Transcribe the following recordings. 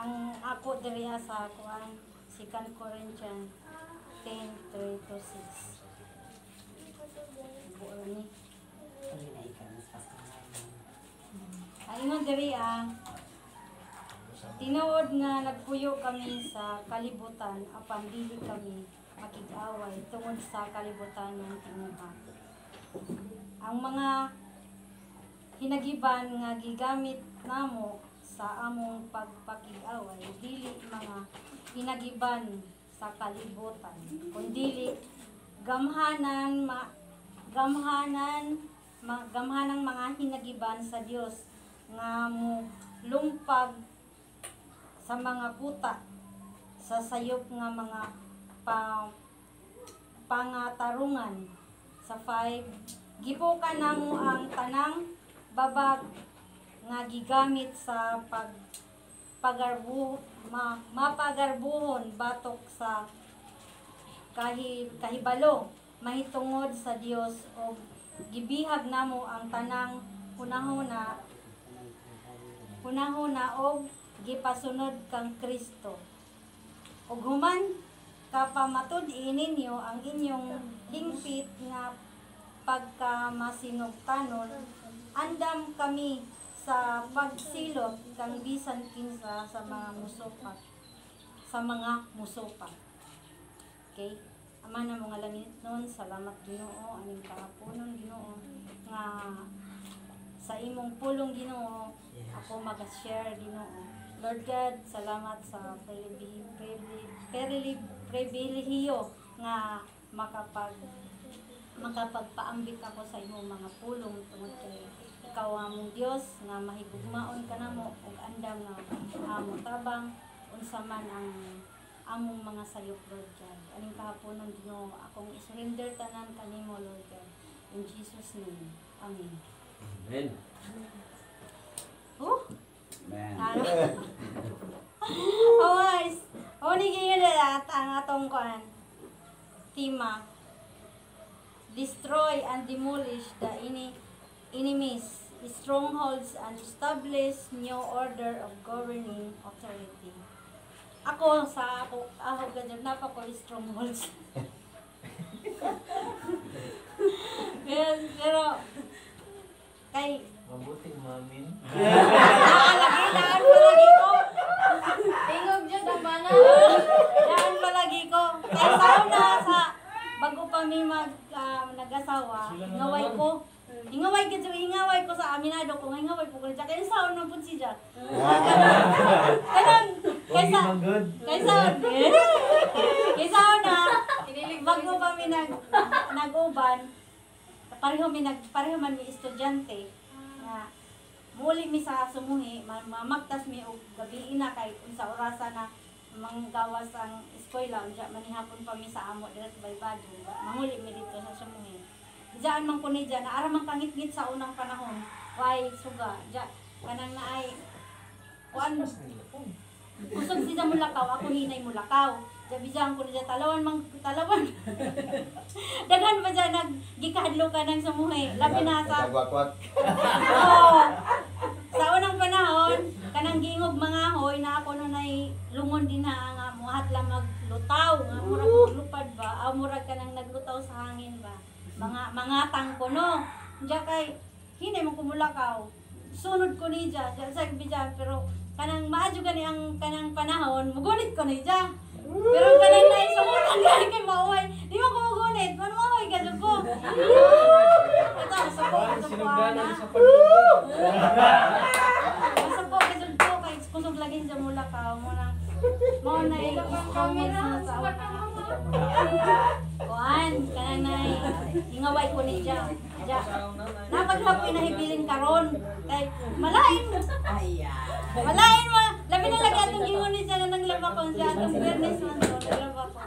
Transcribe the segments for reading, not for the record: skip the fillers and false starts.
Ang ako diri sa kuan 2 Corinthians 10:3-6. Buoni. Ang ingon diri tinuod nga nagpuyo kami sa kalibutan apan dili kami makig-away tungod sa kalibutan ng tinuha. Ang mga hinagiban nga gigamit namo sa among pagpakig-away dili mga hinagiban sa kalibutan kundi gamhanang mga hinagiban sa Dios nga mo lumpag sa mga kuta sa sayop nga mga pangatarungan. Sa 5, gipukan namo ang tanang babag nga gigamit sa mapagarbuhon batok sa kahibalo mahitungod sa Dios o gibihag namo ang tanang hunahuna og gipasunod kang Kristo. Ug human kapamatud-i ninyo ang inyong hingpit nga pagkamasinugtanon, andam kami sa pagsilot kang bisan kinsa sa mga musupat. Okay? Ama na mga langit nun, salamat Ginoo, aning kahaponon Ginoo, nga sa imong pulong Ginoo, ako mag-share Ginoo. Lord God, salamat sa pribilehiyo nga makapagpaambit ako sa imong mga pulong tungod kay ikaw among Dios nga mahigugmaon ka namo ug andam nga motabang unsa man ang among mga sayop Lord God. Aning kahaponon Ginoo, akong isurrender tanan kanimo Lord God. In Jesus name. Amen. Amen. Man. Alright. Ni ginilat ang atong kuan. Tema. Destroy and demolish the enemies, strongholds, and establish new order of governing authority. Ako ganyan pa ko strongholds. pero kay Mabuting mamin. daan palagi ko. Tingog dyan ang bana. Daan palagi ko. Kay sauna sa bago pa mi nag-asawa, ingaway ko sa aminado ko, ingaway ko kaya kay sauna na pud siya. Kaysa na bago pa mi nag-uban, pareho man mi estudyante nga muli mi sa sumuhi, mamagtas mi og gabi na kay unsa orasa na manggawas ang eskwela unya manihapon pa mi sa amo dira sa Baybado. Manguli mi dito sa sumuhi. Diyan man ko ni diyan na ara man kangit-ngit sa unang panahon. Why suga? Diyan kanang naay kuan kusog sila mulakaw, ako hinay mulakaw. Diyan ko niya talawan. Daghan pa dyan nagikadlo ka ng sumuhi. Labi na sa sa unang panahon, kanang giingog mga hoy na ako nun ay lungon din na nga muhat lang maglutaw. Nga murag maglupad ba? Murag ka nang naglutaw sa hangin ba? Mga tangko no. Diyan kay, hinay mo kumulakaw. Sunod ko ni dyan sa bijan, pero kanang maadyo gani ang kanang panahon, mugunit ko ni dyan. Pero kanang naisumutan gani kay mauhay. Di mo ko mugunit, manuhay ka dyan ko. Ito, masapok na. Masapok ka dyan ko, kay kusog lagi dyan mula ka. Mo na i-comments na sa kuan, kanang ingaway ko ni dyan. Napaghapoy na hibilin karon kay malain mo. Malain mo. Labi na lagi atong gingon ni siya nang laba ko siya atong fairness man to, laba ko.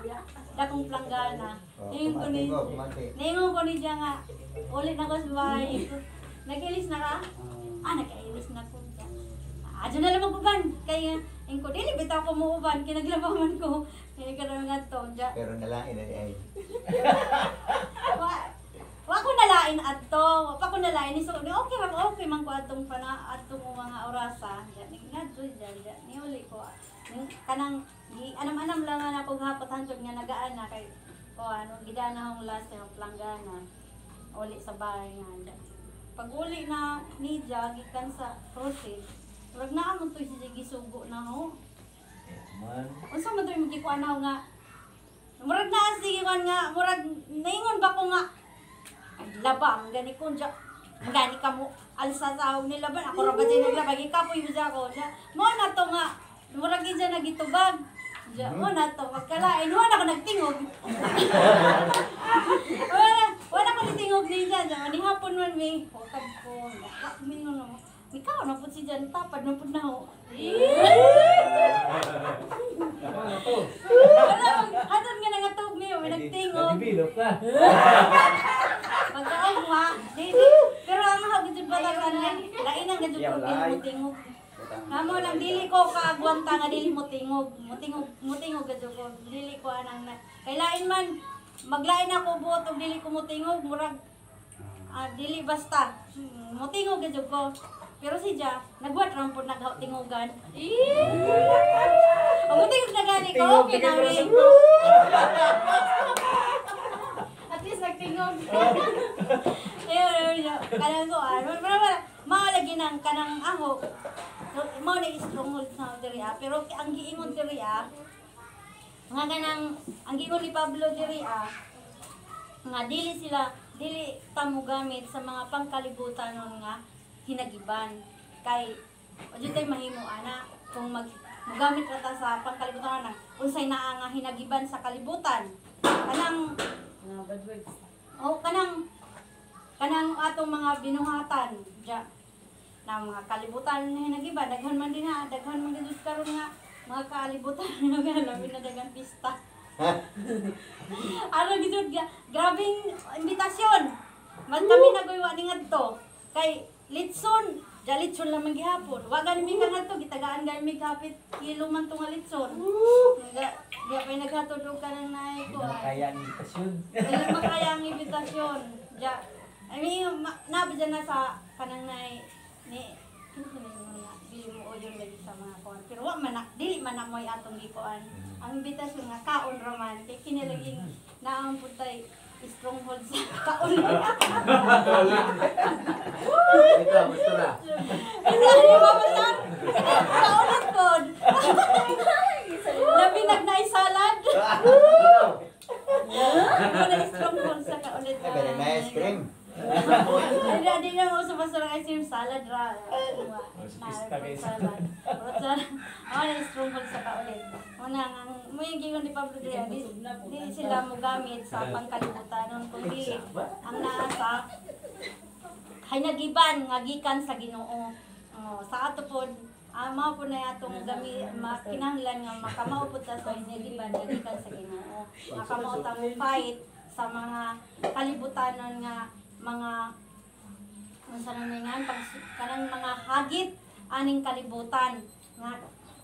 Dakong planggana. Ningon ko ni siya nga ulit na ko sa bahay. Nag-ilis na ka? Nag-ilis na ko. Adyo na lang mag-uban. Kaya ko dili bitaw ko mo uban kinaglabaman ko. Kaya karon nga to. Pero nalain ay. Wa ko nalain lain adto, pa ko na lain ni so okay ra okay man ko atong atong mga orasa. Diyan ngadto diyan ni uli ko. Kanang anam-anam lang na ako hapot hantod nga nagaan na kay ko ano gidana hong last yung planggana. Uli sa bahay nga. Pag uli na ni gikan sa proceed, wag na amon to siya gisugo na ho. Man. Unsa man to yung gikuan na ho nga murag na sige man nga murag naingon ba ko nga ay labang gani ko dya gani ka mo alsa sa ni laban ako ra ba din naglabag ikapoy mo ko dya mo na to nga murag gid nagitubag dya mo na to magkalain wala ko nagtingog wala ko nagtingog ni dya ni hapon man mi hukad ko mingon no ikaw na pud si dyan tapad na pud na ho Hatod nga nangatog niyo, may nagtingog. Nadevelop ka. Pagkaon mo ha, pero ang hagod yung balakan na, lain ang gadyo ko, dili mo tingog. Namo lang, dili ko kaagwanta nga, dili mo tingog. Mutingog gadyo ko, dili ko anang na. Kay lain man, maglain ako buot, o dili ko mutingog, murag, dili basta. Mutingog gadyo ko. Pero si Ja, nagbuhat lang po nagtingugan. Mutingog na gani ko, okay na rin. At least nagtingog. Kanang ko, mga lagi ng kanang aho. Mga na stronghold sa diriya. Pero ang giingon diriya, nga kanang, ang giingon ni Pablo diriya, nga dili tamo gamit sa mga pangkalibutan nun nga, hinagiban kay adyo tay mahimo ana kung magamit ra ta sa pangkalibutan na unsay naa nga hinagiban sa kalibutan kanang bad words kanang atong mga binuhatan ja na mga kalibutan na hinagiban daghan man din ha daghan man gid karon nga mga kalibutan nga labi na daghan pista ano gid grabing imbitasyon man kami naguywa ni ngadto kay litson, litson lang maghihapon. Wa gani mi nga to gitagaan gani mi kapit kilo man tong litson. Di pa naghatod og kanang naay ko. Kaya ang invitasyon. Dili makaya ang invitasyon. Ja. I mean, nabadya na sa kanang naay ni dili mo oyon lagi sa mga kon. Pero wa man dili man na moy atong gikuan. Ang invitasyon nga kaon ra man kay kinilaging naang putay stronghold sa kaon. Ikaw, gusto na. Ano ba masar? Kaulit po. Labi nagna-salad. Wala stronghold sa kaulit. Very nice cream. Ay, di na mo sa masarang ice cream salad ra. Salad. Wala stronghold sa kaulit. Una ang may gigon ni Pablo Drea, di sila mo gamit sa pangkalibutan kung dili ang naa sa hinagiban nga gikan sa Ginoo. Sa ato pod mao po na atong gami kinahanglan nga makamao pud ta sa hinagiban nga gikan sa Ginoo. Makamao ta fight sa mga kalibutanon nga mga unsa na nga kanang mga hagit aning kalibutan nga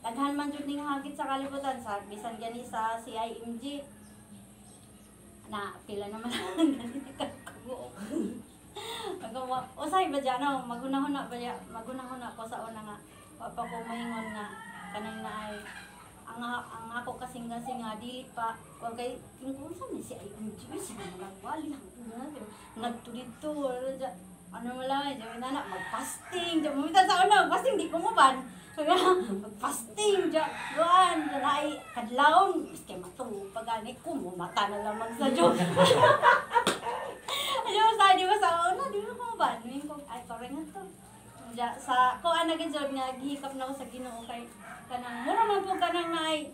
daghan man jud ning hagit sa kalibutan sa bisan gani sa CIMG na pila naman ganito ko. Usay ba dyan, no? Maghunahuna ko sa una nga wa pa ko mahingon nga kanang naay ang ako kasing-kasing nga dili pa kung kay kung sa ni si IMG sa mga wali lang ngadto dito ano wala dyan na mag-fasting dyan mo sa una fasting di ko mo ban fasting dyan doon ay kadlawon miski matulog pagani ko mo mata na lamang sa Diyos. Ayaw sa di ba sa una di mo ban ko ay sorry nga to sa ko ana gid nga gihikap na ko sa Ginoo kay kanang mura man po kanang naay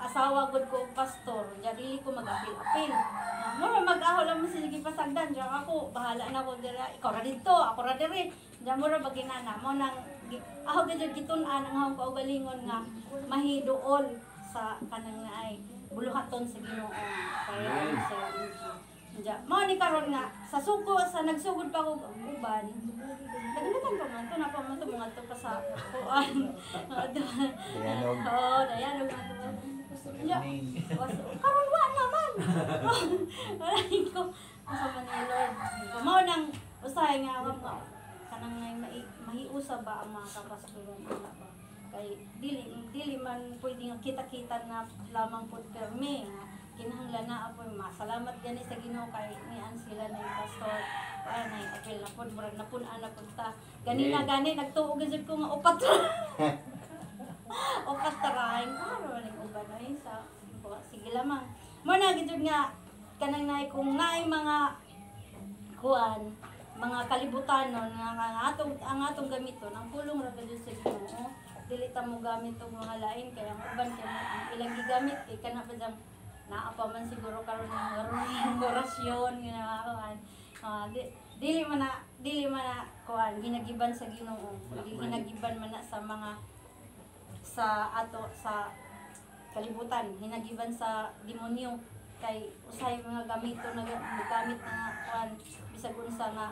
asawa gud ko pastor dili ko mag-apil-apil mura mag-aho lang mo sige pasagdan diyan ako bahala na ko dira ikaw ra dito ako ra diri diyan mura baginana mo nang ako gid gitun-an ang ako kaugalingon nga mahiduol sa kanang naay buluhaton sa Ginoo kaya sa mo ni karon nga sa suko sa nagsugod pa ko uban nagalitan pa man to na pa man to mga to pa sa kuan Dayanog. oh dayanog na to karon wa naman ko Asa man ni Lord. Mao nang usahay nga kanang mahiusa ba ang mga kapastoron ana ba. Kay dili man pwede nga kita-kita na lamang pud kami nga kinahanglan na apoy masalamat gani sa Ginoo kay nian sila na pastor ay apil na pud murag napun-an na pud ta ganina gani nagtuo gyud ko nga upat upat tarahin klaro man ang uban ay sa sige lamang mo na gyud nga kanang naay kung naay mga kuan mga kalibutanon nga ang atong gamiton ang pulong ra gyud sa Ginoo dili ta mo gamit og mga lain kaya ang uban kay ang ilang gigamit kay kana pa jang naa pa man siguro karon ng orasyon ginaawan dili man na kuan ginagiban sa Ginoo ginagiban man na sa mga sa ato sa kalibutan hinagiban sa demonyo kay usay mga gamito na gamit na kuan bisag unsa nga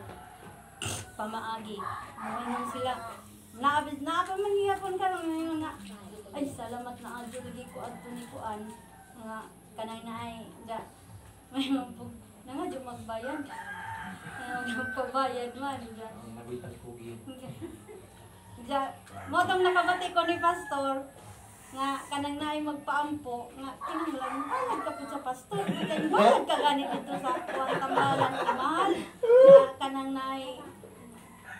pamaagi moingon sila naa pa man gihapon karon ngayon na ay salamat na adto lagi ko adto ni kuan nga kanay naay da may mampug nangadyo magbayad magpabayad man da Nabitag kugi. da mo tong nakabati ko ni pastor nga kanang naay magpaampo nga kinahanglan bayad ka pud sa pastor kay bayad ka gani dito sa kuan tambalan mahal nga kanang naay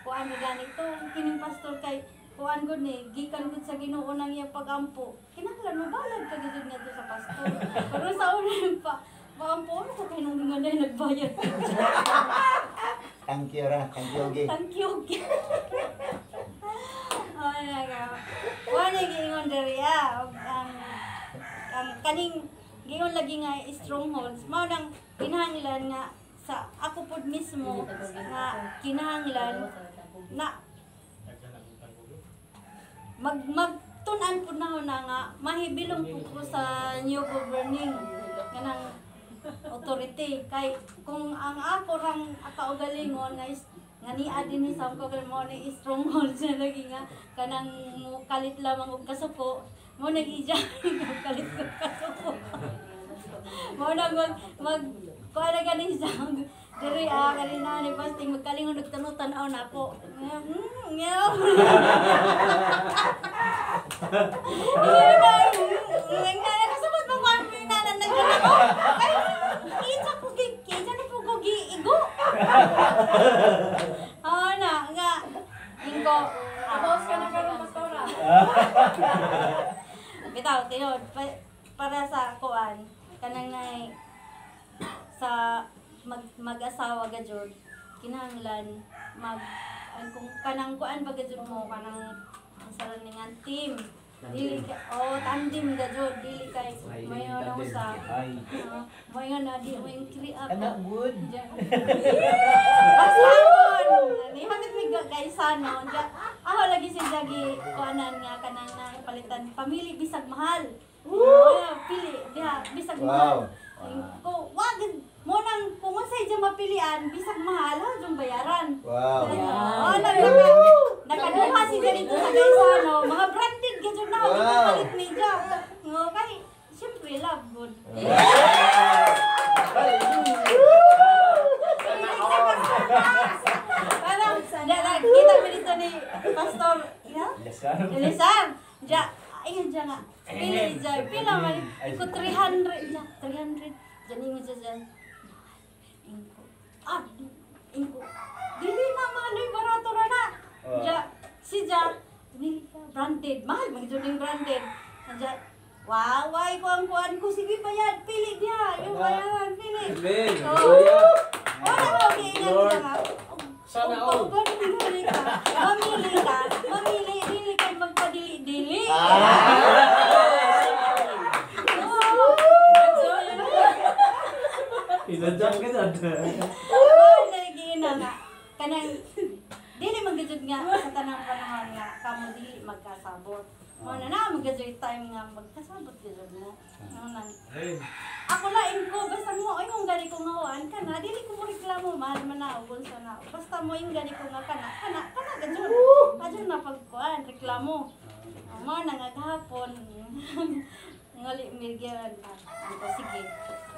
kuan ganito kining pastor kay kuan gud ni gikan gud sa Ginoo nang iyang pagampo kinahanglan mabayad ka gid ngadto sa pastor pero sa una pa paampo ko kay nung manay nagbayad Thank you ra, thank you Ogie. thank you ay nga wala giingon diri ang kaning giingon lagi nga strongholds mao nang kinahanglan nga sa ako pud mismo nga kinahanglan na magtun-an po na nga mahibilong po ko sa new governing kanang authority kay kung ang ako rang kaugalingon nga niya din sa ko mo ni stronghold siya lagi nga kanang kalit lamang og kasuko mo nag-ija kalit og kasuko mo nag kuana gani sa diri kanina ni pasting magkalingon og tanutan-aw na ako ngaw Nagkasabot mo kung ano yung nananagal ako. Ay, kinsa na po ko giigo. Oo na, nga. Ingko. Tapos ka na karon pastora. Bitaw, tinod. Para sa kuan, kanang nay sa mag-asawa ga jud kinahanglan kung kanang kuan ba gud mo kanang saraningan team dili ka tandem ga jud dili kay mayon sa mayon na di mo create Anak good. basahon ni hamit mi kay sano ako lagi si jagi kuanan nga kanang palitan pamili bisag mahal pili diha bisag mahal ko wag mo nang kung unsay diya mapilian bisag mahal ha jung bayaran Wow. nakaduha si ganito sa kaysano mga branded gyud na palit ni diya ngo kay syempre love good parang kita mo dito ni pastor Elisan diya ayun diya nga pila man ko 300 diya 300 janing diya ingko dili na maloy barato ra na si branded mahal man jud ning branded wow why ko ang kuan ko sige bayad pili dia yung bayaran pili wala ko giingat ka Sana all. Mamili dili kay magpadili-dili Inadjust ka dyan. nga kanang dili magajud nga sa tanang panahon nga kamo dili magkasabot mo na magajud time nga magkasabot gid mo nang ako lain ko basta mo ay kung gani ko ngawan kana dili ko mo reklamo mahal man na ug sa na basta mo yung gani ko nga kana gajud adyo na pagkuan reklamo mo na nga gahapon ngali mirgyan ako sige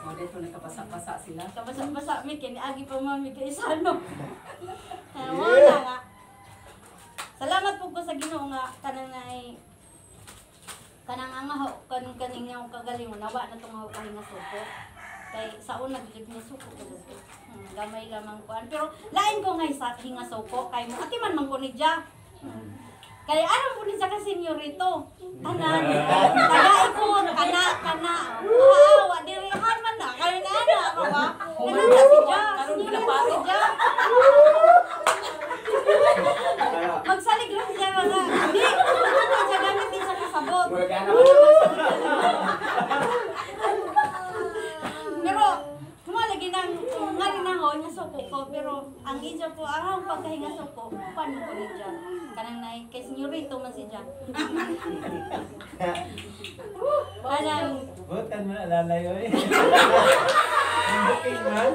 O, dito nagkapasa-pasa sila. Kabasa-basa mi kini agi pa mami kay Sano. Wala nga. Salamat po ko sa Ginoo nga kanang ay kanang angaho kaning nga kagalingon nawa na tong kahinga suko. Kay sa una gid ni suko ko dito. Gamay lamang kuan pero lain ko nga sa hinga suko kay mo ati man man ko ni dia. Kaya aram po ni sa senyorito. Tanan. Taga ikon kana. Wow, dirihan man na. Kaya na ako ba? Kana na si Ja. Karon Senyorito pinaparo. si Ja. Magsalig lang siya mga. Hindi. Siya gamit din sa kasabot. Pero kumalagi nang nga rin ako nga suko ko pero ang isa po ang pagkahinga suko paano ko ni Ja kanang nay kay senyorito man si Ja kanang Butan mo na lalayo eh. Ang booking man.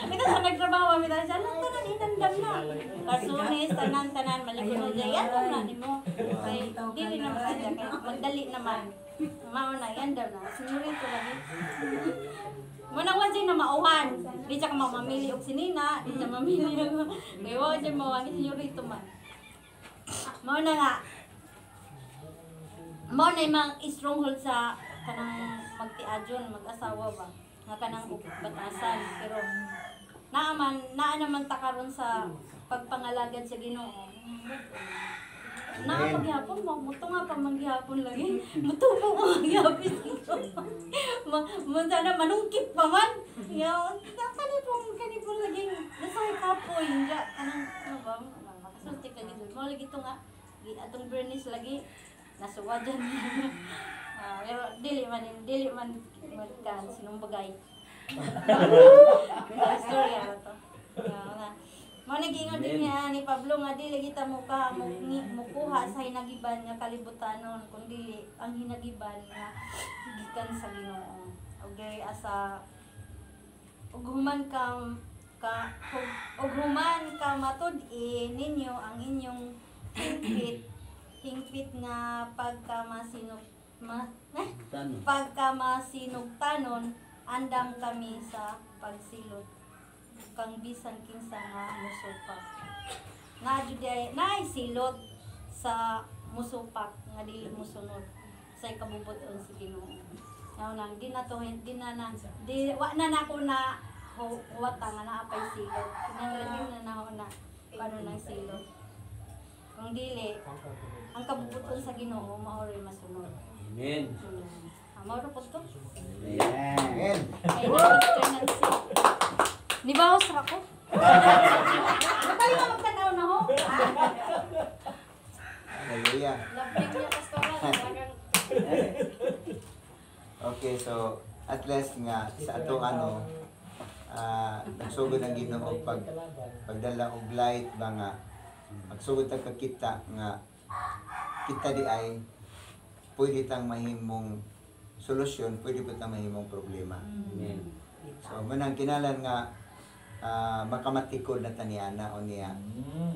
ito sa nagtrabaho kami tayo siya lang tanan inandam na karsunis tanan malikot na yan na nimo kay dili naman siya kay magdali naman mao na yan daw na senyorito lagi Muna wa na mauhan. Di siya ka mamamili og sinina, di siya mamili og kay wa siya mauhan ni senyorito man. Mao na nga. Mao na mang stronghold sa kanang magtiadyon, mag-asawa ba. Nga kanang batasan pero naa naman ta karon sa pagpangalagad sa Ginoo. Paghapon mo, muto nga pa manghapon lagi. Mutubo mo manghapon. Sana manungkit pa man. Kanipong lagi. Nasahay kapoy. Ano ba? Makasulti ka dito. Mo lagi ito nga. Atong bernice lagi. Nasuwadan. Pero dili man kan sinumbagay. Story ano to. Mo nagingon din niya ni Pablo nga dili kita mukuha sa hinagiban nga kalibutanon kundi ang hinagiban nga gikan sa Ginoo. Og diri asa ug human ka matud-i ninyo ang inyong hingpit nga pagkamasinugtanon andam kami sa pagsilot kang bisan kinsa nga musupak. Naay silot sa musupak nga dili mosunod sa kabubuton sa Ginoo. Now nang di wa na nako na huwata nga naapay silot. Kinahanglan na naho na paano nang silot. Kung dili ang kabubuton sa Ginoo mao ray masunod. Amen. Mao ra pud to. Amen. Ay na Ni ba sa ako? Kapag yung magtanaw na ho? Hallelujah. Labing niya, Pastora. Talagang Okay, so at least nga sa ato nagsugod ang Ginoo pagdala og light ba nga magsugod ta kakita nga kita di ay pwede tang mahimong solusyon, pwede pa tang mahimong problema. Amen. So manang kinalan nga makamatikod na taniana o niya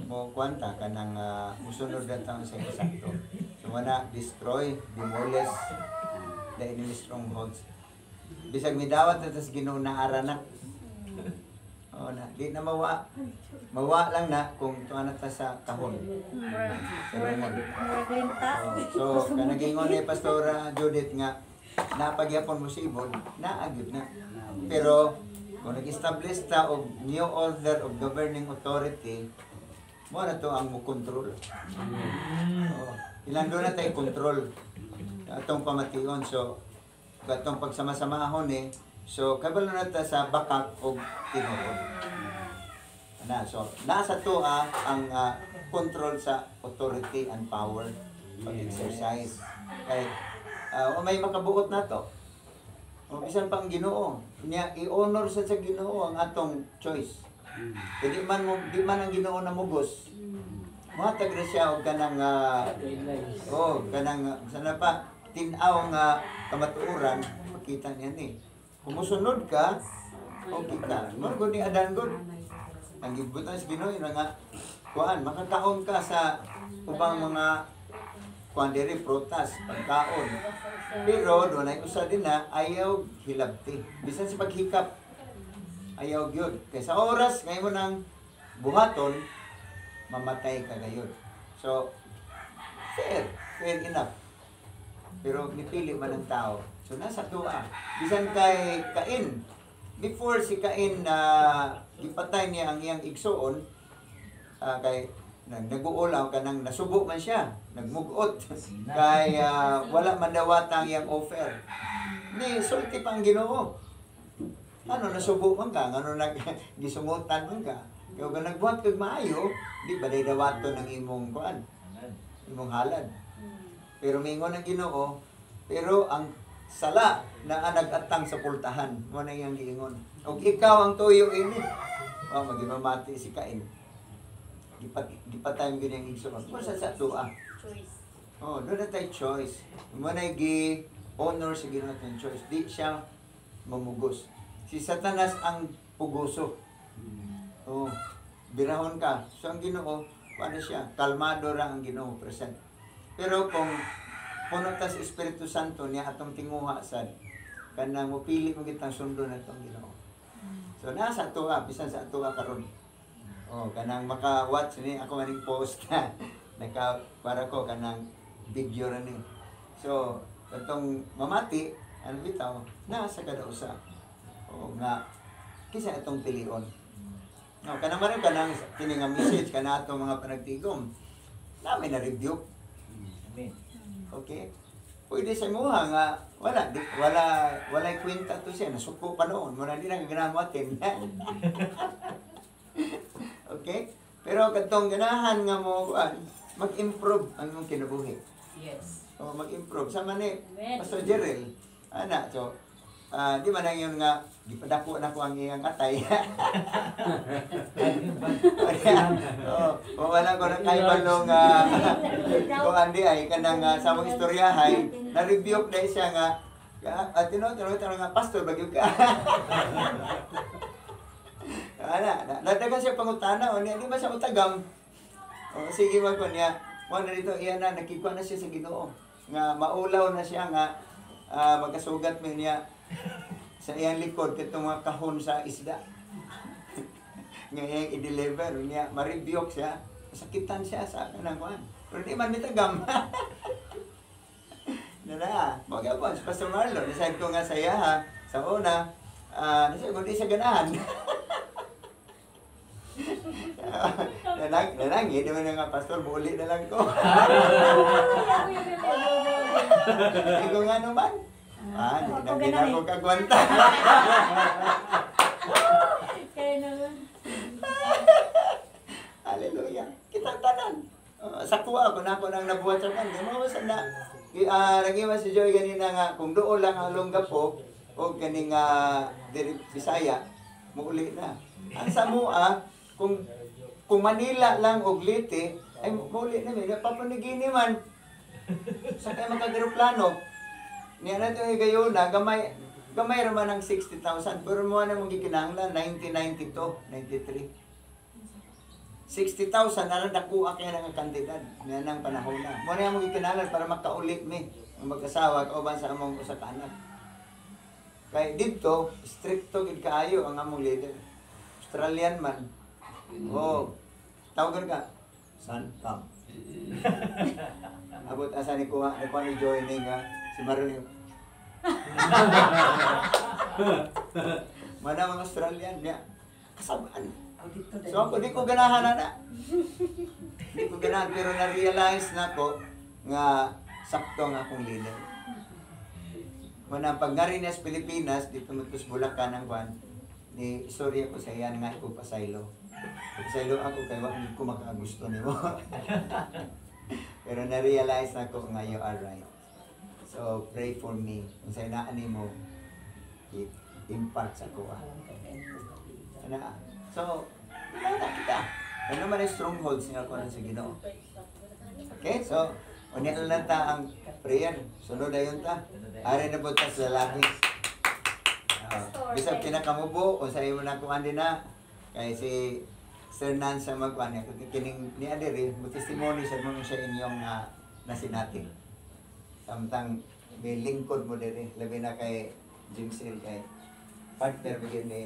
mo kwanta kanang musunod na taon sa eksakto. So wala destroy, demolish the enemy strongholds. Bisag midawat na tas Ginoo na aranak. O na, di na mawa lang na kung tuwa na ta sa kahon. So kanagingon ni Pastora Judith nga napagyapon mo si Ibon, naagib na. Pero kung nag-establish ta og new order of governing authority, mo na to ang mo-control. Ilan doon na tayo control atong pamation. So, katong pagsamasamaahon so kabalo na ta sa bakak og tinuod. So, nasa to ang control sa authority and power pag-exercise. Kaya may makabuot na to. O bisan pang Ginoo, niya i-honor sa Ginoo ang atong choice. Di man ang Ginoo na mugos. Matag ra siya og kanang sana pa tin-aw nga kamatuoran makita niya ni. Kung musunod ka, okay ka. Mo gud ni Adan gud. Ang gibutan sa Ginoo nga kuan makakaon ka sa ubang mga kuan diri prutas, pagkaon. Pero doon ay usa din na ayaw hilabti. Bisan sa paghikap ayaw gyud. Kay sa oras ngayon mo nang buhaton, mamatay ka gayud. So fair enough. Pero nipili man ang tao. So nasa tuwa. Bisan kay Cain, before si Cain na gipatay niya ang iyang igsoon, kay nag-uulaw kanang nasubo man siya, nagmugot kay wala man dawata ang iyang offer. Ni sulti pa ang Ginoo. Ano nasubo man ka, ano gisumutan man ka. Kaya kung nagbuhat kag maayo, di ba day dawato ng imong kuan, imong halad. Pero mingon ang Ginoo, pero ang sala na nag-atang sa pultahan, mo na iyang giingon. Og ikaw ang tuyo ini. Magimamati si Cain. Gipatay mo ganyang igsoon. Kung sa tuwa. Choice. Doon na tayo choice. Mo na gi-honor sa Ginoo ng choice. Di siya mamugos. Si Satanas ang puguso. Birahon ka. So ang Ginoo, paano siya? Kalmado ra ang Ginoo, present. Pero kung puno ta sa Espiritu Santo niya atong tinguha sad, kanang mupili mo kitang sundo na itong Ginoo. So nasa tuwa, bisan sa tuwa karon. Kanang maka-watch ni ako maning post na para ko kanang video ra ni. So katong mamati, ano bitaw, nasa kada usa. Nga kisa itong pilion. Kanang maring kanang kini nga message kana atong mga panagtigom. Namin na review. Amen. Okay? Pwede sa muha nga walay kwenta to siya, nasuko pa noon, muna di na ganahan mo atin. Okay? Pero katong ganahan nga mo mag-improve ang mong kinabuhi. Yes. Mag-improve. Sama ni Pastor Jerel. So, di man lang yun nga, di padako na ko ang iyang atay. Wala ko na kay balong kung andi ay kanang sa mong istoryahay, na-review na siya nga, tinong nga, Pastor, bagyog ka. Nadagan siya pangutana, di ba siya utagam? Sige ko niya, na dito, iyan na, nakikwa na siya sa Ginoo. Nga maulaw na siya nga, magkasugat mo niya sa iyang likod, kitong mga kahon sa isda. Ngayon i-deliver niya, ma-rebuke siya, masakitan siya sa kanang kuhan. Pero di man mitagam. Magabon, si Pastor Marlon, decide ko nga saya ha, sa una, decide ko di siya ganahan. Nalangi, di man nga Pastor, buli na lang ko. Hindi ko nga naman. Hindi na ako kagwanta. Kaya naman. Hallelujah. Kita tanan. Sa kuha ko na ako nang nabuhat sa kanya. Mawasan na. Nagiwa si Joy ganina nga, kung doon lang ang Longgapo, o ganing Bisaya, muuli na. Ang Samua, kung Manila lang o Leyte, ay muuli na. Papanigini man. Sa kayo magkagaroplano. Niya na ito yung gayuna, gamay naman ng 60,000. Pero mo na mong gikinanglan, 1992, 93. 60,000 na lang nakuha kaya ng kantidad. Niya ng panahon na. Mo na mong gikinanglan para makaulit mi. Ang mag-asawa, kauban sa among usa ka anak. Kaya dito, stricto gid kaayo ang among leader. Australian man. Tawagan ka. Son, come. Abot asa ni kuha ni joining si Marilyn. Mana mga Australian niya. Kasabaan. So ako di ko ganahan na. Di ko ganahan pero na-realize na ko nga sakto nga akong leader. Mana pag ngari na sa Pilipinas dito mutus Bulacan ang kwan ni istorya ko sa iyan nga ko pasaylo. Pasaylo ako kay wa ko makagusto nimo. Pero na-realize na ko nga you are right. So, pray for me. Kung sa'yo naan mo, impact sa kuha. So, wala kita. Ano naman yung strongholds niya ko sa Ginoo. Okay, so, unya lang ta ang prayer. Sunod na yun ta. Ari na po ta sa lalaki. Bisag pinakamubo, kung sa'yo mo na kuhan na, kaya si Sir Nansa magkuhan niya, kining ni Adiri, mo testimony sa mga siya inyong na sinati. Samtang may lingkod mo din labi na kay Jim Sil kay partner bigyan ni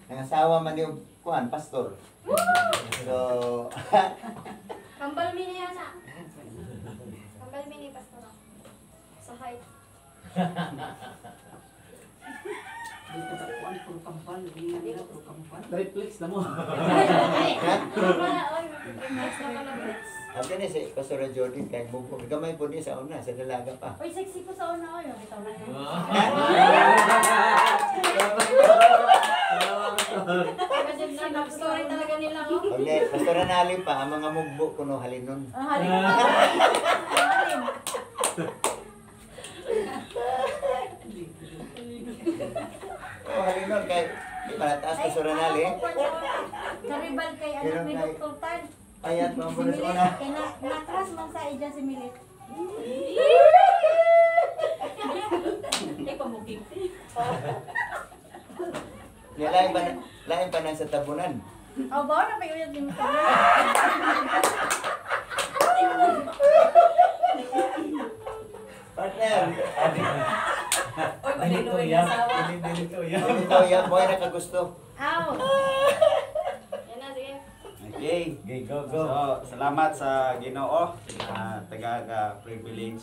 nangasawa man yung kuan pastor. So Kambal mini yan na. Kambal mini pastor. Sa height. Dito sa kuwan, puro kampal. Hindi nila, puro kampal. Triplex na mo. Wala, oy. Next na pala, next. Abi ni si Pastor Jody kay buko gamay po ni sa una sa dalaga pa. Uy, sexy ko sa una oy, bitaw na yun. Kasi na love story talaga nila, oh. Okay, Pastor Anali pa ang mga mugbo kuno halinon. Ang halin mo. Ang halin. Oh, halinon kay di ba taas Pastor Anali? Karibal kay anak Pero ni kay- Dr. Tan. Payat mo Si po Milit, na. kay nakras man sa ija si Milit. Ay, pamukit. Ni lain pa nang sa tabunan. Oh, bawa na pa yun yung ka. Partner. Oy, Dito malinuwin yan. yung asawa. Dito yan. Ito yan mo na kagusto. Aw. Yan na, sige. Okay. Okay, go, go. So, salamat sa Ginoo na taga-privilege